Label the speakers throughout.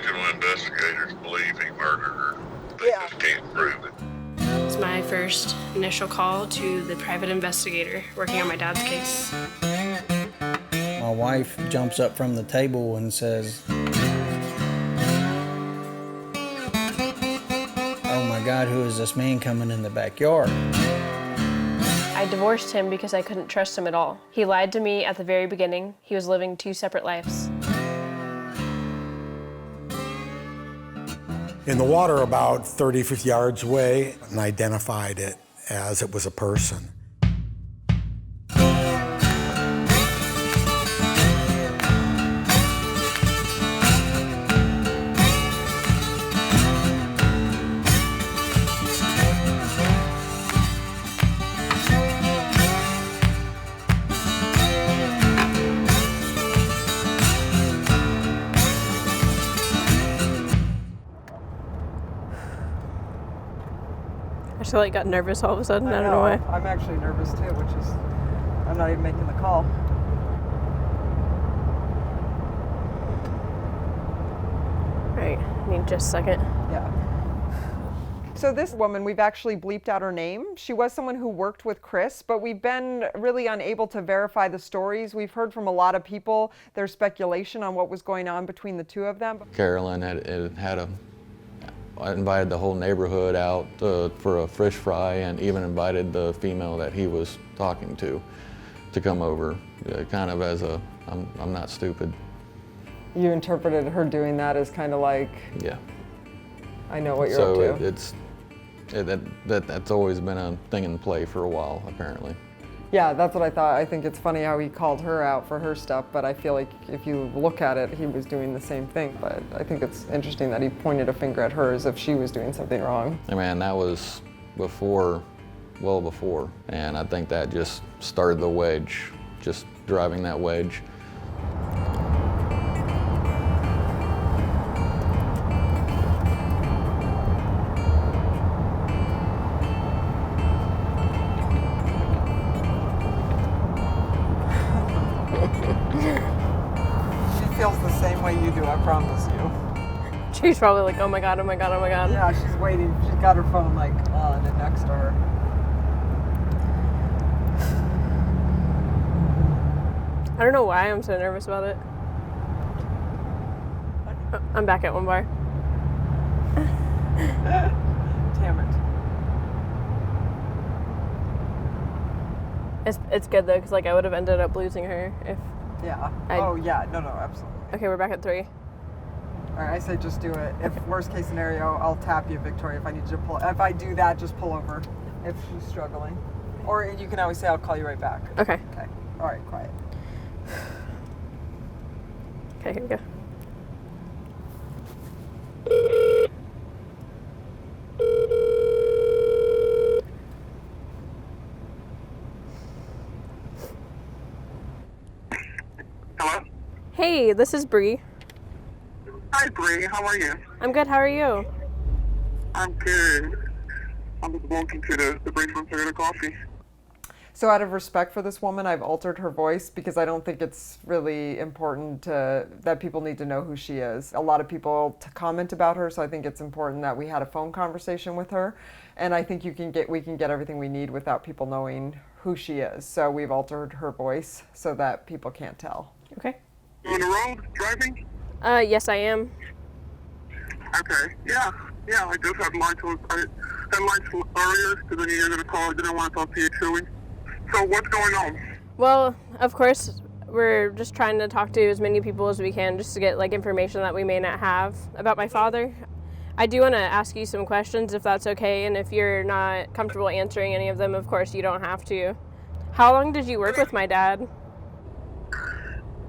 Speaker 1: original investigators believe he murdered her. They just can't prove it.
Speaker 2: It's my first initial call to the private investigator working on my dad's case.
Speaker 3: My wife jumps up from the table and says, "Oh my God, who is this man coming in the backyard?"
Speaker 2: I divorced him because I couldn't trust him at all. He lied to me at the very beginning. He was living 2 separate lives.
Speaker 4: In the water about 30, 50 yards away, and identified it as it was a person.
Speaker 2: I just got nervous all of a sudden. I don't know why.
Speaker 5: I'm actually nervous too, which is, I'm not even making the call.
Speaker 2: All right, I need just a second.
Speaker 5: Yeah. So this woman, we've actually bleeped out her name. She was someone who worked with Chris, but we've been really unable to verify the stories. We've heard from a lot of people, there's speculation on what was going on between the two of them.
Speaker 6: Carolyn I invited the whole neighborhood out for a fish fry, and even invited the female that he was talking to come over, kind of as a, I'm not stupid.
Speaker 5: You interpreted her doing that as kind of like,
Speaker 6: yeah,
Speaker 5: I know what you're up to.
Speaker 6: That's always been a thing in play for a while, apparently.
Speaker 5: Yeah, that's what I thought. I think it's funny how he called her out for her stuff, but I feel like if you look at it, he was doing the same thing. But I think it's interesting that he pointed a finger at her as if she was doing something wrong.
Speaker 6: I mean, that was well before, and I think that just started the wedge, just driving that wedge.
Speaker 5: Feels the same way you do, I promise you.
Speaker 2: She's probably like, oh my God, oh my God, oh my God.
Speaker 5: Yeah, she's waiting. She's got her phone like on and next to her.
Speaker 2: I don't know why I'm so nervous about it. I'm back at one bar.
Speaker 5: Damn
Speaker 2: it. It's good though, because I would have ended up losing her if.
Speaker 5: Yeah. Oh yeah. No, absolutely.
Speaker 2: Okay, we're back at 3.
Speaker 5: All right, I say just do it. If worst case scenario, I'll tap you, Victoria. If I need you to pull, if I do that, just pull over. If she's struggling, or you can always say I'll call you right back.
Speaker 2: Okay.
Speaker 5: Okay. All right, quiet.
Speaker 2: Okay, here we go.
Speaker 1: Hello?
Speaker 2: Hey, this is Bree.
Speaker 1: Hi, Bree. How are you?
Speaker 2: I'm good. How are you?
Speaker 1: I'm good. I'm just walking to the break room to get a coffee.
Speaker 5: So out of respect for this woman, I've altered her voice because I don't think it's really important that people need to know who she is. A lot of people comment about her, so I think it's important that we had a phone conversation with her. And I think we can get everything we need without people knowing who she is. So we've altered her voice so that people can't tell.
Speaker 2: Okay.
Speaker 1: You on the road, driving?
Speaker 2: Yes, I am.
Speaker 1: Okay. Yeah, I just had lunch. I had lunch earlier because I knew you were going to call. I didn't want to talk to you, Chewy. So what's going on?
Speaker 2: Well, of course, we're just trying to talk to as many people as we can just to get information that we may not have about my father. I do want to ask you some questions if that's okay, and if you're not comfortable answering any of them, of course, you don't have to. How long did you work with my dad?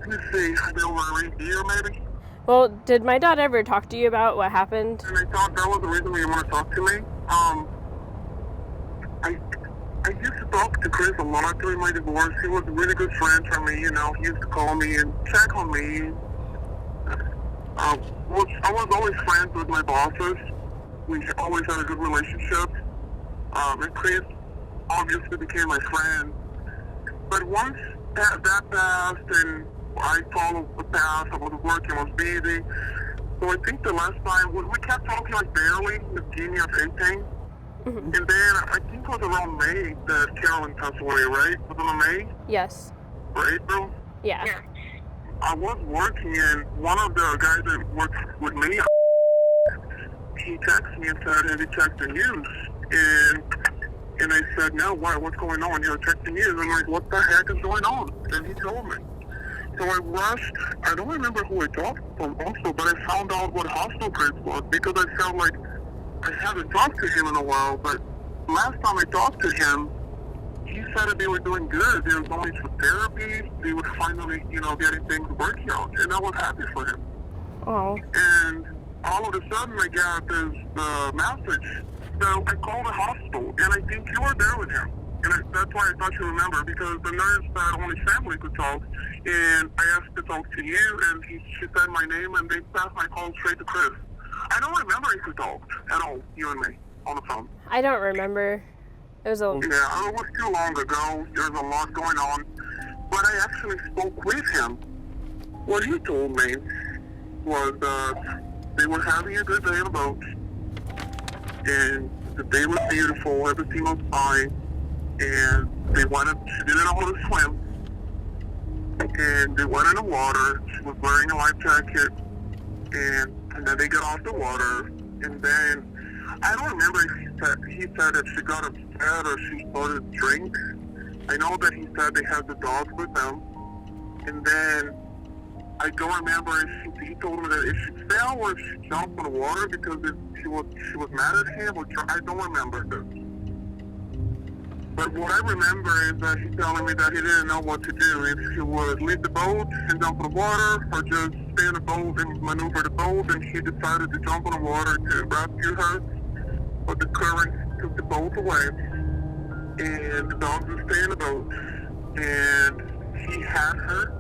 Speaker 1: Let me see. I've been over a year, maybe.
Speaker 2: Well, did my dad ever talk to you about what happened?
Speaker 1: And I thought that was the reason why you want to talk to me. I used to talk to Chris a lot during my divorce. He was a really good friend for me, He used to call me and check on me. I was always friends with my bosses. We always had a good relationship. And Chris obviously became my friend. But once that passed and I followed the path, I was working, I was busy, So I think the last time, we kept talking like barely, the beginning of 18. And then I think it was around May that Carolyn passed away, right? Was it in May
Speaker 2: Yes.
Speaker 1: or April?
Speaker 2: Yeah.
Speaker 1: I was working, and one of the guys that works with me, he texted me and said, have you checked the news? And I said, no, why? What's going on? He was checking the news. I'm like, what the heck is going on? And he told me. So I rushed. I don't remember who I talked from also, but I found out what hospital Chris was because I felt like I haven't talked to him in a while. But last time I talked to him, he said that they were doing good. They were going to therapy. They were finally, getting things working out. And I was happy for him.
Speaker 2: Oh.
Speaker 1: And all of a sudden I got this message. So I called the hospital, and I think you were there with him. And that's why I thought you remember, because the nurse said only family could talk. And I asked to talk to you, and she said my name, and they passed my call straight to Chris. I don't remember if we talked at all, you and me, on the phone.
Speaker 2: I don't remember. It was a...
Speaker 1: Yeah, it was too long ago. There's a lot going on. But I actually spoke with him. What he told me was that they were having a good day on the boat, and the day was beautiful, everything was fine, and she didn't know how to swim, and they went in the water. She was wearing a life jacket, and then they got off the water, and then I don't remember if he said that she got upset or she started to drink. I know that he said they had the dogs with them, and then I don't remember if he told me that if she fell or if she jumped in the water because she was mad at him, or I don't remember this. But what I remember is that he telling me that he didn't know what to do, if he would leave the boat and jump in the water, or just stay in the boat and maneuver the boat, and he decided to jump in the water to rescue her, but the current took the boat away, and the dogs would stay in the boat, and he had her,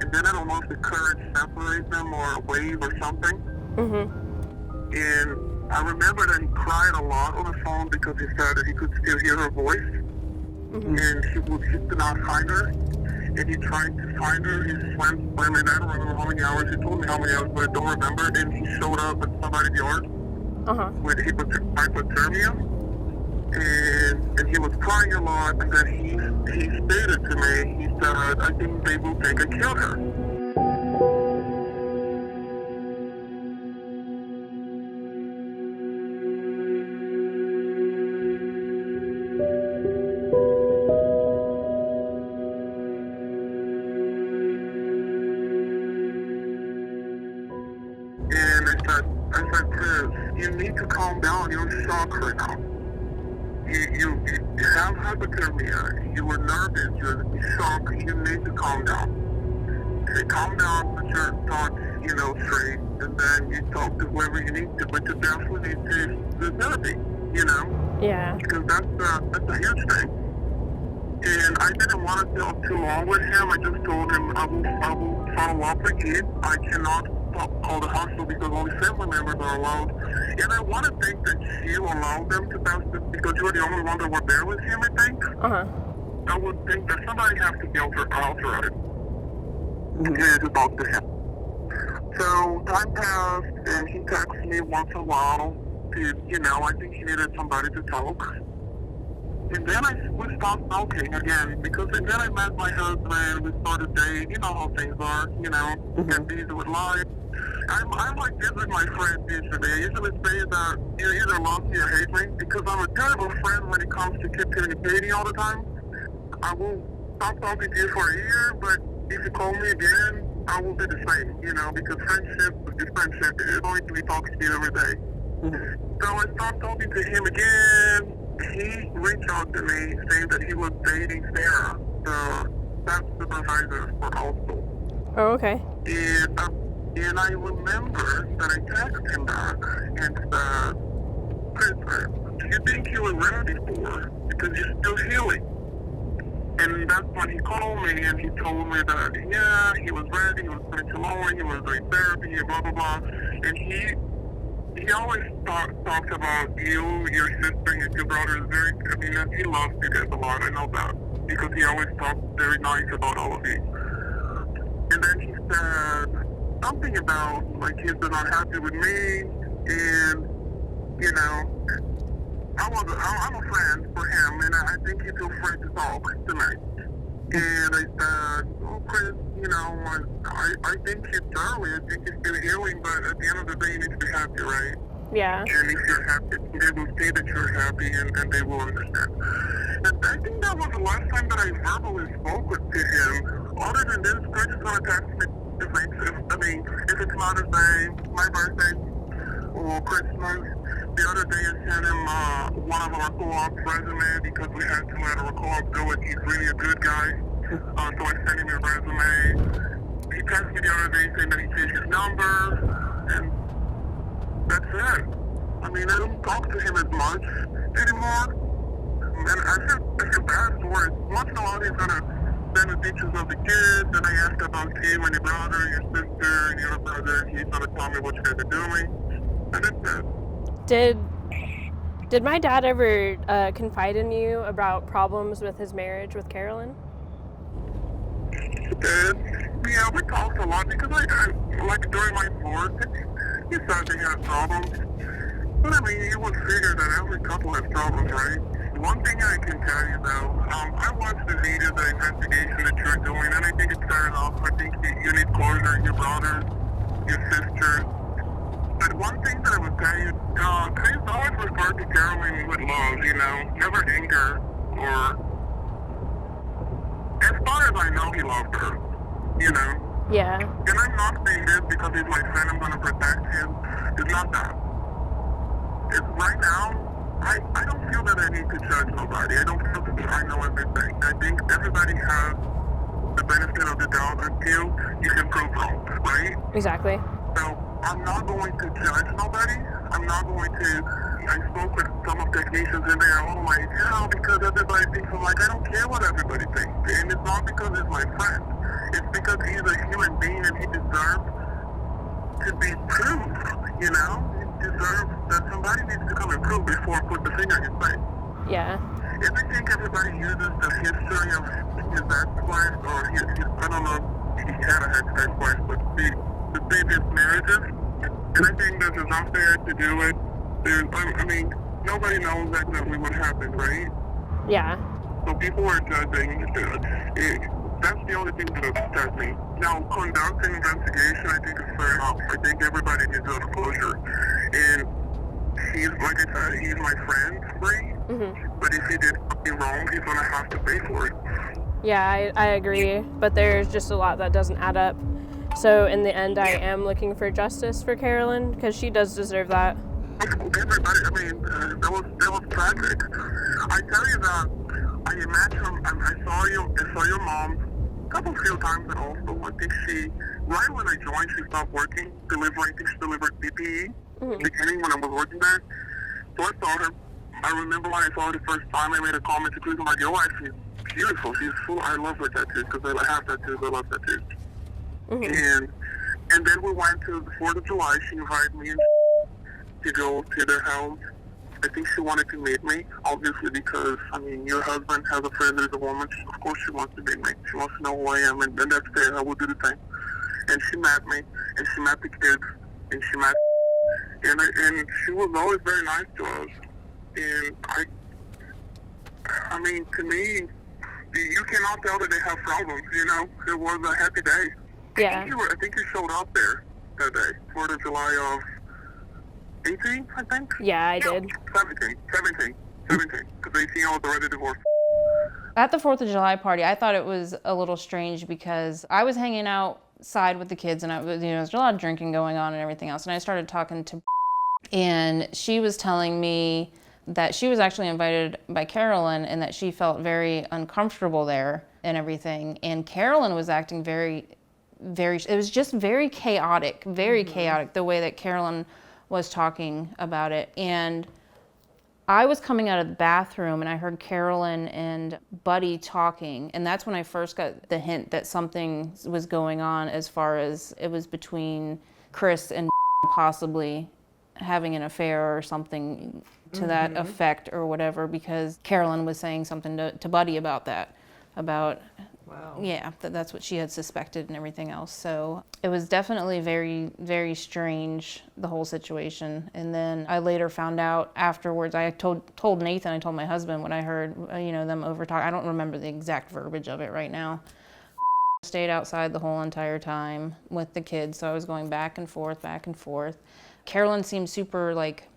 Speaker 1: and then I don't know if the current separated them or a wave or something. And I remember that he cried a lot on the phone because he said that he could still hear her voice. And he could not find her. And he tried to find her. He swam, and I don't remember how many hours. He told me how many hours, but I don't remember. And he showed up at somebody's yard with hypothermia. And he was crying a lot. And then he stated to me, he said, I think they will think I killed her. And I said, Chris, you need to calm down. You're in shock right now. You have hypothermia. You were nervous. You're in shock. You need to calm down. Say, calm down, put your thoughts, straight, and then you talk to whoever you need to. But you definitely need to do therapy,
Speaker 2: Yeah.
Speaker 1: because that's a huge thing. And I didn't want to talk too long with him. I just told him I will follow up with you. I cannot call the hospital because only family members are allowed. And I want to think that you allowed them to pass this because you were the only one that were there with him, I think. I would think that somebody has to be authorized to talk to him. So time passed, and he texts me once in a while to, I think he needed somebody to talk. And then we stopped talking again, because then I met my husband, we started dating, you know how things are, get busy with life. I'm like this with my friends usually. I usually say that you either love me or hate me, because I'm a terrible friend when it comes to keep communicating all the time. I will stop talking to you for a year, but if you call me again, I will be the same, because friendship is friendship. You don't need to be talking to you every day. So I stopped talking to him again. He reached out to me saying that he was dating Sarah, the staff supervisor for Hospital.
Speaker 2: Oh, okay.
Speaker 1: And I remember that I texted him back and said, Chris, do you think you were ready for? Because you're still healing. And that's when he called me and he told me that, yeah, he was ready, he was putting too long, he was doing therapy, blah, blah, blah. And he always talks about you, your sister, and your brother. He loves you guys a lot, I know that. Because he always talks very nice about all of you. And then he said, something about my kids are not happy with me, and you know, I'm a friend for him, and I think he's too afraid to talk tonight. And I said, oh, Chris, you know, I think it's early. I think it's still healing, but at the end of the day, you need to be happy, right?
Speaker 2: Yeah.
Speaker 1: And if you're happy, they will see that you're happy, and they will understand. And I think that was the last time that I verbally spoke to him. Other than this, Chris is going to text me if it's Mother's Day, my birthday, or Christmas. The other day I sent him one of our co-op's resume because we had to let our co-op go, and he's really a good guy. So I sent him a resume. He texted me the other day saying that he changed his number, and that's it. I mean, I don't talk to him as much anymore. And I feel bad for it. Once in a while, he's gonna send the pictures of the kids, and I ask about you and your brother, and your sister, and your brother. He's gonna tell me what you guys are doing, and that's it.
Speaker 2: Did my dad ever confide in you about problems with his marriage with Carolyn?
Speaker 1: Yeah, we talked a lot because I like during my divorce, he said they had problems. But I mean, you would figure that every couple has problems, right? One thing I can tell you though, I watched the video, the investigation that you're doing, and I think it's fair enough. I think you need closure, your brothers, your sisters. But one thing that I would tell you, Chris always referred to Carolyn with love, you know, never anger or. As far as I know, he loved her, you know.
Speaker 2: Yeah.
Speaker 1: And I'm not saying this because he's my friend, I'm going to protect him. It's not that. It's right now, I don't feel that I need to judge nobody. I don't feel that I know everything. I think everybody has the benefit of the doubt until you can prove wrong, right?
Speaker 2: Exactly.
Speaker 1: So I'm not going to judge nobody. I'm not going to, I spoke with some of the technicians and they're all like, yeah, because everybody thinks. I'm like, I don't care what everybody thinks. And it's not because he's my friend. It's because he's a human being and he deserves to be proved, you know? He deserves that somebody needs to come and prove before put the finger in his face.
Speaker 2: Yeah.
Speaker 1: If I think everybody uses the history of his ex-wife or I don't know if he had an ex-wife, but the previous marriages, and I think this is unfair to do it. I mean, nobody knows exactly what happened, right?
Speaker 2: Yeah.
Speaker 1: So people are judging. That's the only thing that upsets me. Now, conduct an investigation, I think is fair enough. I think everybody needs a closure. And he's, like I said, he's my friend, Bree. Mm-hmm. But if he did something wrong, he's going to have to pay for it.
Speaker 2: Yeah, I agree. But there's just a lot that doesn't add up. So in the end, I am looking for justice for Carolyn because she does deserve that.
Speaker 1: Everybody, I mean, that was tragic. I tell you that I imagine I saw your mom a few times, and also I think right when I joined, she stopped working, I think she delivered PPE, beginning when I was working there. So I saw her. I remember when I saw her the first time, I made a comment to Chris, I'm like, your wife, she's beautiful, she's full, I love her tattoos, because I have tattoos, I love tattoos. And then we went to the 4th of July, she invited me to go to their house. I think she wanted to meet me, obviously, because, I mean, your husband has a friend that is a woman. Of course she wants to meet me. She wants to know who I am, and that's fair. I will do the same. And she met me, and she met the kids, and she met and she was always very nice to us. And I mean, to me, you cannot tell that they have problems, you know? It was a happy day.
Speaker 2: Yeah.
Speaker 1: I think you showed up there that day, 4th of July of 18, I think?
Speaker 2: Yeah, I did.
Speaker 1: 17, because 18 I was already divorced.
Speaker 7: At the 4th of July party, I thought it was a little strange because I was hanging outside with the kids and there's a lot of drinking going on and everything else. And I started talking to and she was telling me that she was actually invited by Carolyn and that she felt very uncomfortable there and everything. And Carolyn was acting very, it was just very chaotic, the way that Carolyn was talking about it. And I was coming out of the bathroom and I heard Carolyn and Buddy talking, and that's when I first got the hint that something was going on as far as it was between Chris and possibly having an affair or something to that effect or whatever, because Carolyn was saying something to Buddy about that, about
Speaker 5: Wow.
Speaker 7: Yeah, that's what she had suspected and everything else. So it was definitely very, very strange, the whole situation. And then I later found out afterwards, I told Nathan, I told my husband when I heard, them over talk. I don't remember the exact verbiage of it right now. Stayed outside the whole entire time with the kids, so I was going back and forth, back and forth. Carolyn seemed super like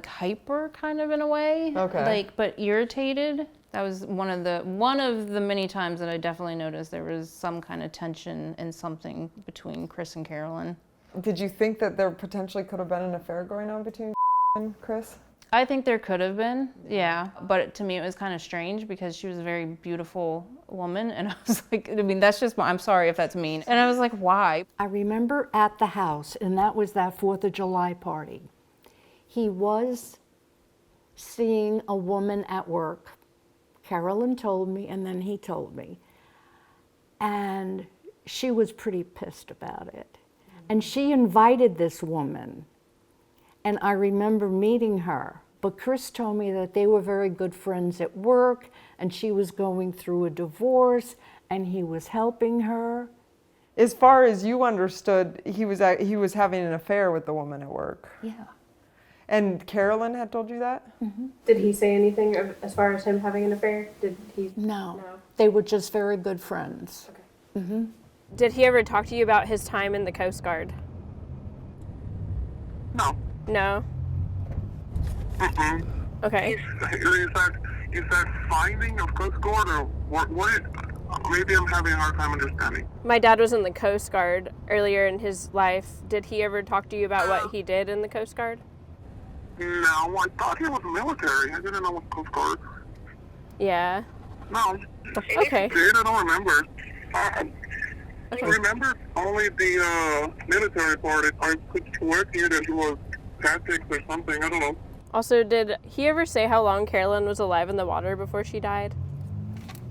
Speaker 7: hyper kind of in a way.
Speaker 5: Okay.
Speaker 7: But irritated. That was one of the many times that I definitely noticed there was some kind of tension and something between Chris and Carolyn.
Speaker 5: Did you think that there potentially could have been an affair going on between and Chris?
Speaker 7: I think there could have been, yeah. But to me, it was kind of strange because she was a very beautiful woman. And I was like, that's just I'm sorry if that's mean. And I was like, why?
Speaker 8: I remember at the house, and that was that 4th of July party. He was seeing a woman at work. Carolyn told me, and then he told me. And she was pretty pissed about it. And she invited this woman. And I remember meeting her. But Chris told me that they were very good friends at work, and she was going through a divorce, and he was helping her.
Speaker 5: As far as you understood, he was having an affair with the woman at work.
Speaker 8: Yeah.
Speaker 5: And Carolyn had told you that?
Speaker 8: Mm-hmm.
Speaker 2: Did he say anything as far as him having an affair? Did he?
Speaker 8: No. They were just very good friends.
Speaker 2: Okay.
Speaker 8: Mm-hmm.
Speaker 2: Did he ever talk to you about his time in the Coast Guard?
Speaker 1: No.
Speaker 2: No? Okay.
Speaker 1: Is that finding of Coast Guard or what? Maybe I'm having a hard time understanding.
Speaker 2: My dad was in the Coast Guard earlier in his life. Did he ever talk to you about what he did in the Coast Guard?
Speaker 1: No, I thought he was military. I didn't know what Coast Guard.
Speaker 2: Yeah.
Speaker 1: No.
Speaker 2: Okay.
Speaker 1: I don't remember. I remember only the military part. I could swear to you that he was tactics or something. I don't know.
Speaker 2: Also, did he ever say how long Carolyn was alive in the water before she died?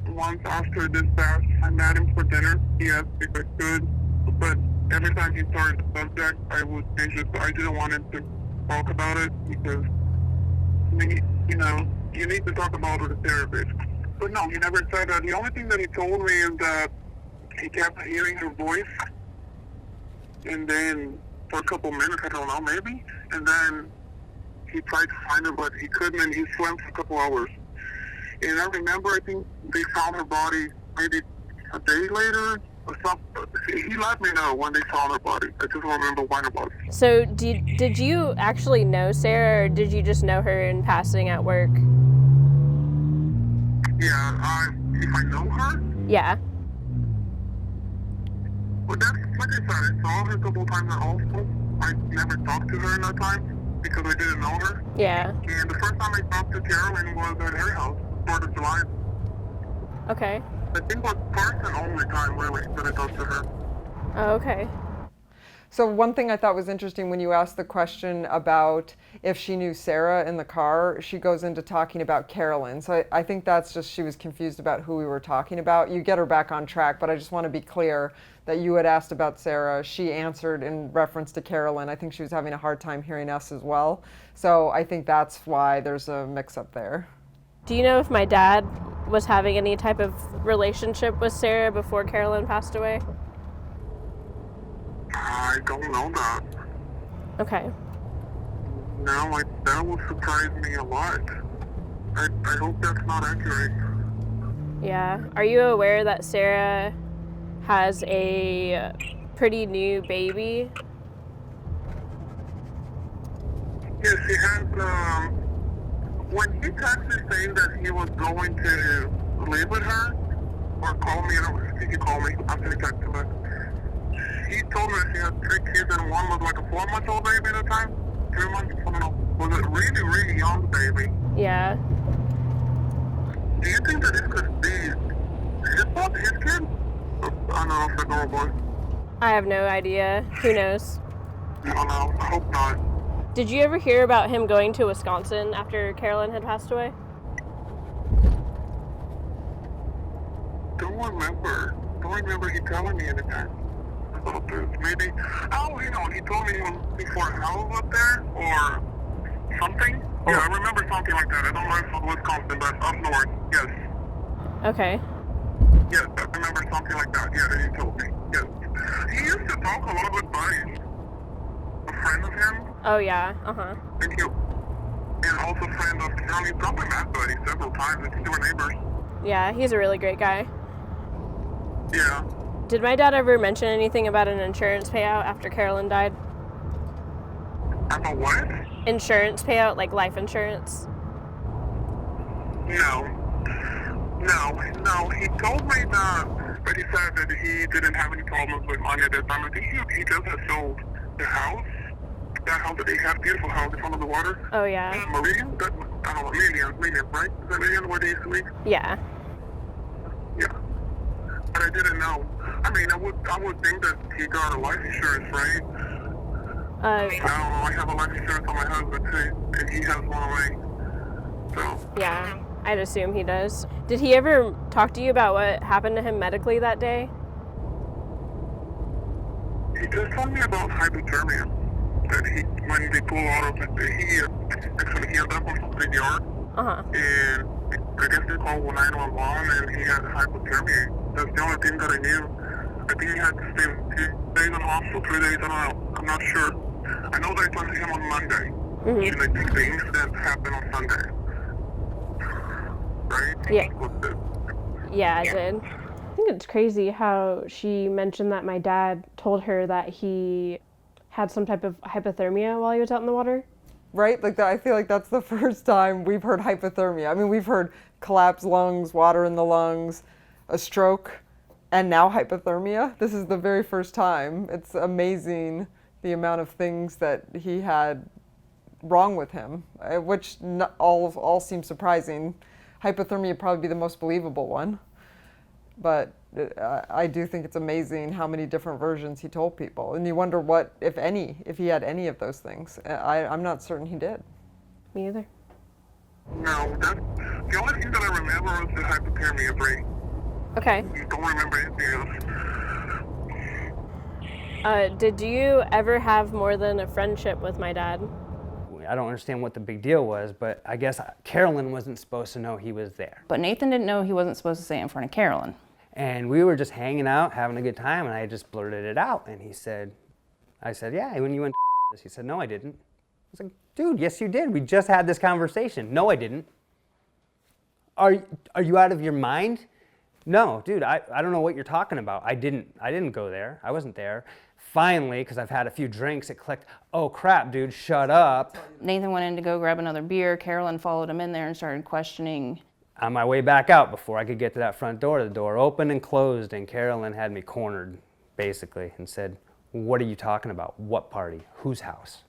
Speaker 1: Once after this fast, I met him for dinner. He asked if I could, but every time he started the subject, I was anxious. I didn't want him to talk about it because, you need to talk about it with a therapist. But no, he never said that. The only thing that he told me is that he kept hearing her voice, and then for a couple minutes, I don't know, maybe, and then he tried to find her, but he couldn't, and he swam for a couple hours. And I remember, I think they found her body maybe a day later or something. He let me know when they found her body. I just don't remember when it was.
Speaker 2: So did you actually know Sarah, or did you just know her in passing at work?
Speaker 1: Yeah, if I know her?
Speaker 2: Yeah.
Speaker 1: Well, that's, like I said, I saw her a couple times at hospital. I never talked to her in that time because I didn't know her.
Speaker 2: Yeah.
Speaker 1: And the first time I talked to Carolyn was at her house, 4th of July.
Speaker 2: Okay.
Speaker 1: I think it was first and only time, really, that I talked to her.
Speaker 2: Oh, okay.
Speaker 5: So one thing I thought was interesting when you asked the question about if she knew Sarah in the car, she goes into talking about Carolyn. So I think that's just she was confused about who we were talking about. You get her back on track, but I just want to be clear that you had asked about Sarah. She answered in reference to Carolyn. I think she was having a hard time hearing us as well. So I think that's why there's a mix-up there.
Speaker 2: Do you know if my dad was having any type of relationship with Sarah before Carolyn passed away?
Speaker 1: I don't know that.
Speaker 2: Okay.
Speaker 1: No, that would surprise me a lot. I hope that's not accurate.
Speaker 2: Yeah. Are you aware that Sarah has a pretty new baby?
Speaker 1: Yes, he has, when he texted me saying that he was going to live with her, or call me, I think he called me after he texted me. He told me that she had 3 kids and one was like a 4-month-old baby at the time. 3 months, I don't know. Was a really, really young baby.
Speaker 2: Yeah.
Speaker 1: Do you think that this could be his kid? I don't know if it's a girl or boy.
Speaker 2: I have no idea. Who knows?
Speaker 1: I don't know. I hope not.
Speaker 2: Did you ever hear about him going to Wisconsin after Carolyn had passed away?
Speaker 1: Don't remember he telling me anything about this. Maybe, he told me he was before a house up there or something. Oh. Yeah, I remember something like that. I don't know if it was Wisconsin, but up north, yes.
Speaker 2: Okay.
Speaker 1: Yes, I remember something like that. Yeah, that he told me. Yes. He used to talk a lot with buddies. A friend of him.
Speaker 2: Oh, yeah. Uh-huh.
Speaker 1: And also a friend of Carolyn. He probably met buddy several times. I think they were neighbors.
Speaker 2: Yeah, he's a really great guy.
Speaker 1: Yeah.
Speaker 2: Did my dad ever mention anything about an insurance payout after Carolyn died?
Speaker 1: About what?
Speaker 2: Insurance payout, like life insurance?
Speaker 1: No. He told me that, but he said that he didn't have any problems with money at that time. I think he just had sold the house. That house that they have, beautiful house in front of the water.
Speaker 2: Oh, yeah.
Speaker 1: Meridian? I don't know, Meridian, right? Is that Meridian where they used to live?
Speaker 2: Yeah.
Speaker 1: Yeah. But I didn't know. I mean, I would think that he got a life insurance, right? I have a life insurance on my husband too, and he has one on me. So.
Speaker 2: Yeah, I'd assume he does. Did he ever talk to you about what happened to him medically that day?
Speaker 1: He just told me about hypothermia. That when they pull out of it, he ended up on somebody's yard.
Speaker 2: Uh-huh.
Speaker 1: And I guess they called 911 and he had hypothermia. That's the only thing that I knew. I think he had to stay 2 days in the hospital, 3 days, I don't know. I'm not sure. I know that I talked to him on Monday.
Speaker 2: Mm-hmm.
Speaker 1: And I think the incident happened on Sunday. Right?
Speaker 2: Yeah. Yeah, it did. I think it's crazy how she mentioned that my dad told her that he had some type of hypothermia while he was out in the water.
Speaker 5: Right? Like that, I feel like that's the first time we've heard hypothermia. I mean, we've heard collapsed lungs, water in the lungs, a stroke, and now hypothermia. This is the very first time. It's amazing the amount of things that he had wrong with him, which all seem surprising. Hypothermia would probably be the most believable one. But I do think it's amazing how many different versions he told people. And you wonder what, if any, if he had any of those things. I'm not certain he did.
Speaker 2: Me either.
Speaker 1: No, the only thing that I remember was the hypothermia, Bree.
Speaker 2: Okay.
Speaker 1: I don't remember anything else.
Speaker 2: Did you ever have more than a friendship with my dad?
Speaker 9: I don't understand what the big deal was, but I guess Carolyn wasn't supposed to know he was there.
Speaker 7: But Nathan didn't know he wasn't supposed to say it in front of Carolyn.
Speaker 9: And we were just hanging out, having a good time, and I just blurted it out. And I said, yeah, when you went to he said, no, I didn't. I was like, dude, yes, you did. We just had this conversation. No, I didn't. Are you out of your mind? No, dude, I don't know what you're talking about. I didn't go there. I wasn't there. Finally, because I've had a few drinks, it clicked. Oh, crap, dude, shut up.
Speaker 7: Nathan went in to go grab another beer. Carolyn followed him in there and started questioning.
Speaker 9: On my way back out, before I could get to that front door, the door opened and closed, and Carolyn had me cornered, basically, and said, what are you talking about? What party? Whose house?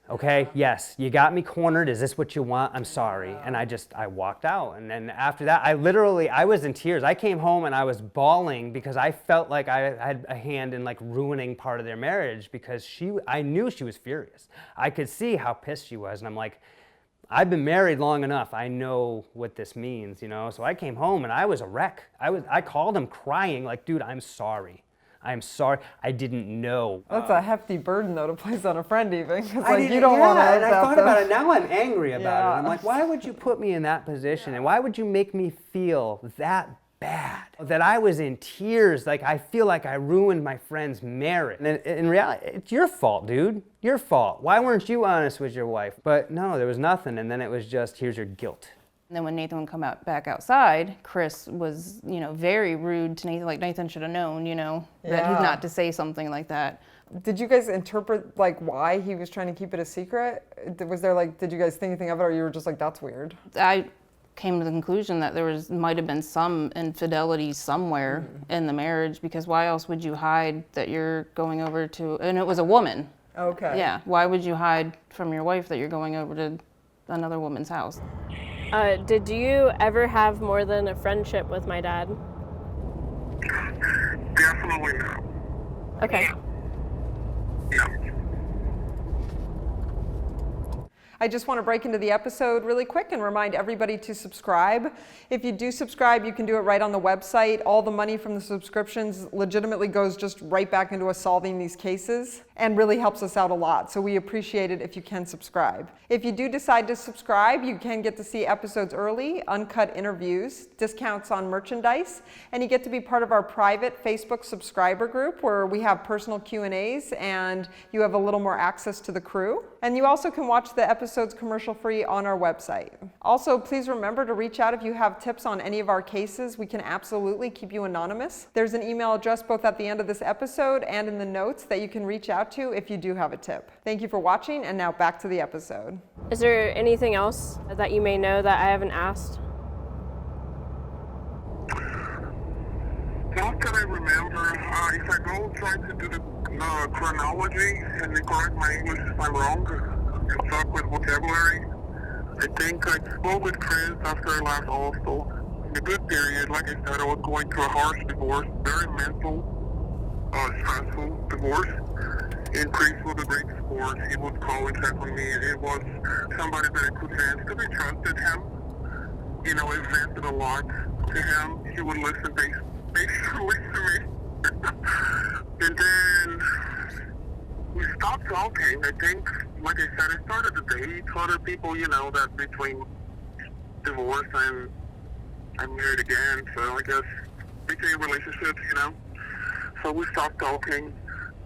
Speaker 9: Okay, yes, you got me cornered. Is this what you want? I'm sorry. And I walked out. And then after that, I was in tears. I came home and I was bawling because I felt like I had a hand in like ruining part of their marriage because I knew she was furious. I could see how pissed she was. And I'm like, I've been married long enough. I know what this means, you know? So I came home and I was a wreck. I called him crying like, dude, I'm sorry. I'm sorry, I didn't know.
Speaker 5: That's a hefty burden, though, to place on a friend, even. Because like, you don't want to.
Speaker 9: And I thought about it. Now I'm angry about it. I'm like, why would you put me in that position? And why would you make me feel that bad? That I was in tears, like I feel like I ruined my friend's marriage. And in reality, it's your fault, dude. Your fault. Why weren't you honest with your wife? But no, there was nothing. And then it was just, here's your guilt.
Speaker 7: And then when Nathan would come back outside, Chris was, very rude to Nathan. Like, Nathan should have known, that he's not to say something like that.
Speaker 5: Did you guys interpret, like, why he was trying to keep it a secret? Was there, like, did you guys think anything of it, or you were just like, that's weird?
Speaker 7: I came to the conclusion that there might have been some infidelity somewhere in the marriage, because why else would you hide that you're going over to, and it was a woman.
Speaker 5: Okay.
Speaker 7: Yeah, why would you hide from your wife that you're going over to another woman's house?
Speaker 2: Did you ever have more than a friendship with my dad?
Speaker 1: Definitely no.
Speaker 2: Okay.
Speaker 1: Yeah.
Speaker 5: I just want to break into the episode really quick and remind everybody to subscribe. If you do subscribe, you can do it right on the website. All the money from the subscriptions legitimately goes just right back into us solving these cases and really helps us out a lot. So we appreciate it if you can subscribe. If you do decide to subscribe, you can get to see episodes early, uncut interviews, discounts on merchandise, and you get to be part of our private Facebook subscriber group where we have personal Q&As and you have a little more access to the crew. And you also can watch the episodes commercial-free on our website. Also, please remember to reach out if you have tips on any of our cases. We can absolutely keep you anonymous. There's an email address both at the end of this episode and in the notes that you can reach out to if you do have a tip. Thank you for watching, and now back to the episode.
Speaker 2: Is there anything else that you may know that I haven't asked?
Speaker 1: Not that I remember. If I go try to do the chronology and they correct my English if I'm wrong, and stuck with vocabulary, I think I spoke with Chris after I left also. In the good period, like I said, I was going through a harsh divorce, very mental, stressful divorce. And Chris was a great sport. He would call and check on me. It was somebody that I could vent because I trusted him. You know, I vented a lot to him. He would listen patiently to me. And then we stopped talking. I think, like I said, I started to date other people, you know, that between divorce and I'm married again. So I guess became relationships, you know. So we stopped talking.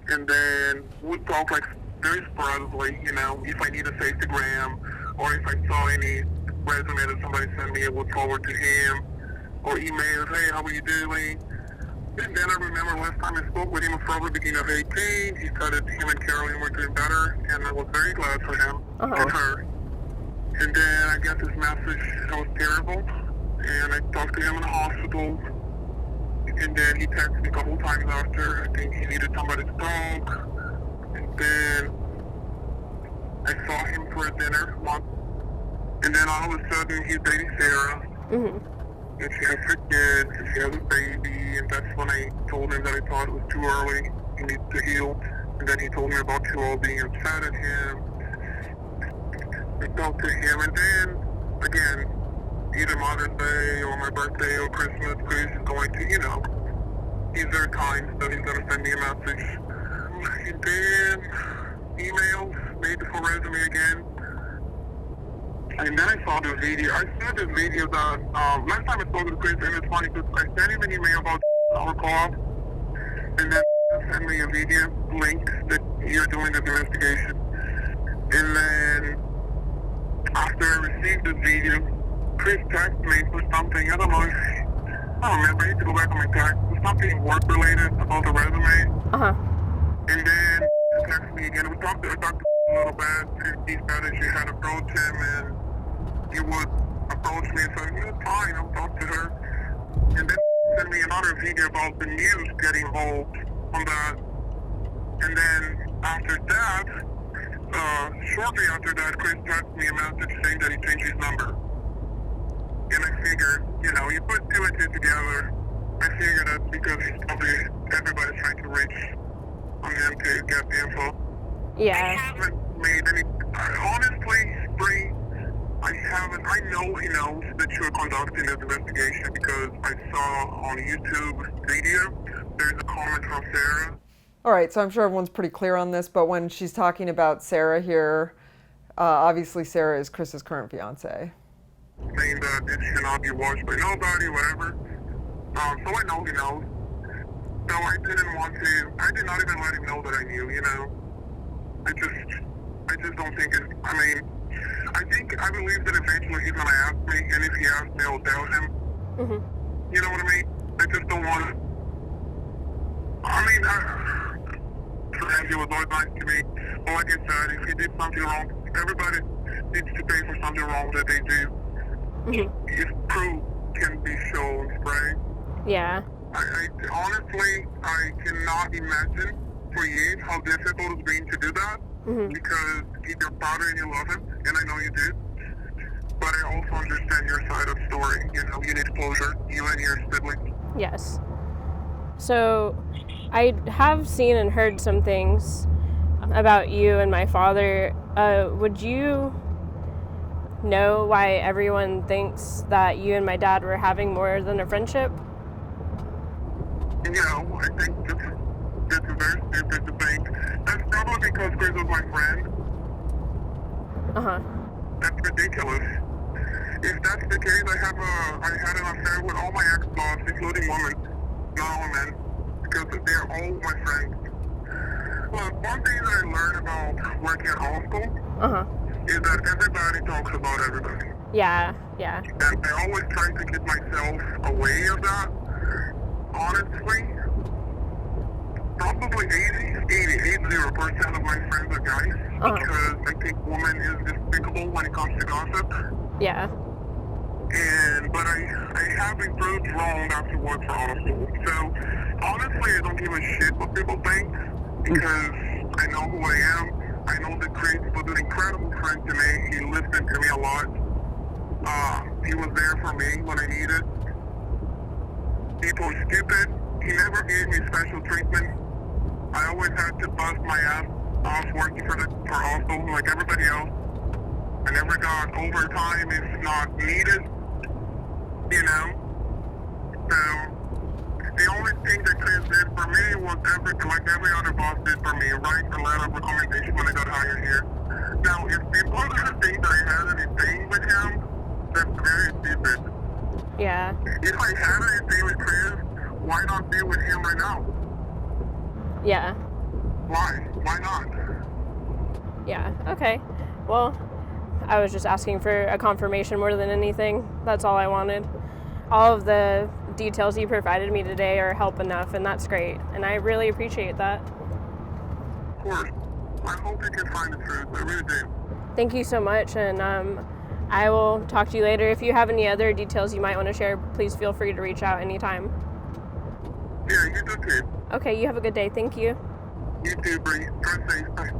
Speaker 1: And then we talk like very sporadically, you know, if I need a safetygram or if I saw any resume that somebody sent me, I would forward to him or emails, hey, how are you doing? And then I remember last time I spoke with him, probably beginning of 18, he said that him and Carolyn were doing better, and I was very glad for him and her. And then I got this message that was terrible, and I talked to him in the hospital. And then he texted me a couple times after. I think he needed somebody to talk. And then I saw him for a dinner once. And then all of a sudden he's dating Sarah. Mm-hmm. And she has 3 kids, and she has a baby. And that's when I told him that I thought it was too early. He needs to heal. And then he told me about you all being upset at him. I talked to him, and then again, either Mother's Day or my birthday or Christmas, Chris is going to, you know, he's very kind, so he's going to send me a message. And then emails, made the full resume again. And then I saw the video. I saw this video that, last time I spoke with Chris, and it's funny because I sent him an email about our co-op, and then he sent me a video link that you're doing this investigation. And then after I received this video, Chris texted me for something, I don't remember, I need to go back on my text, for something work-related about the resume. And then he texted me again. I talked to him a little bit. He said that she had approached him, and he would approach me and say, yeah, fine, I'll talk to her. And then he sent me another video about the news getting involved on that. And then after that, shortly after that, Chris texted me a message saying that he changed his number. And I figured, you know, you put 2 and 2 together. I figured that's because everybody's trying to reach on him to get the info.
Speaker 2: Yeah.
Speaker 1: I haven't made any, honestly, Bree, I know he knows that you're conducting this investigation because I saw on YouTube video, there's a comment from Sarah.
Speaker 5: All right, so I'm sure everyone's pretty clear on this, but when she's talking about Sarah here, obviously Sarah is Chris's current fiance.
Speaker 1: Saying that it should not be watched by nobody, whatever. So I know he knows. So I did not even let him know that I knew, you know. I just don't think it's, I believe that eventually he's gonna ask me, and if he asks me, I'll tell him. Mm-hmm. You know what I mean? I just don't want to, he was always nice to me. But like I said, if he did something wrong, everybody needs to pay for something wrong that they do. Mm-hmm. If proof can be shown, right?
Speaker 2: Yeah.
Speaker 1: I honestly, I cannot imagine for you how difficult it's been to do that. Mm-hmm. Because he's your father and you love him, and I know you do. But I also understand your side of the story. You know, you need closure, you and your siblings.
Speaker 2: Yes. So, I have seen and heard some things about you and my father. Would you know why everyone thinks that you and my dad were having more than a friendship?
Speaker 1: You know, I think it's very stupid to think. That's probably because Chris was my friend.
Speaker 2: Uh-huh.
Speaker 1: That's ridiculous. If that's the case, I had an affair with all my ex-boss, including women, not all men, because they're all my friends. Well, one thing that I learned about working at hospital is that everybody talks about everybody.
Speaker 2: Yeah.
Speaker 1: And I always try to keep myself away of that. Honestly, probably 80% of my friends are guys, because I think women is despicable when it comes to gossip.
Speaker 2: Yeah.
Speaker 1: But I have been proved wrong after work for hospital. So honestly, I don't give a shit what people think, because I know who I am. I know that Chris was an incredible friend to me. He listened to me a lot. He was there for me when I needed. People are stupid. He never gave me special treatment. I always had to bust my ass off working for hospital like everybody else. I never got overtime if not needed. You know? So the only thing that Chris did for me was like every other boss did for me, write a letter of recommendation when I got hired here. Now, if people are going to think that I had anything with him, that's very stupid.
Speaker 2: Yeah.
Speaker 1: If I had anything with Chris, why not be with him right now?
Speaker 2: Yeah.
Speaker 1: Why? Why not?
Speaker 2: Yeah. Okay. Well, I was just asking for a confirmation more than anything. That's all I wanted. All of the details you provided me today are help enough, and that's great. And I really appreciate that.
Speaker 1: Of course. I hope you can find the truth. I really do.
Speaker 2: Thank you so much, and I will talk to you later. If you have any other details you might want to share, please feel free to reach out anytime.
Speaker 1: Yeah, you do too.
Speaker 2: Okay, you have a good day. Thank you.
Speaker 1: You too, Bree. Drive safe. Bye.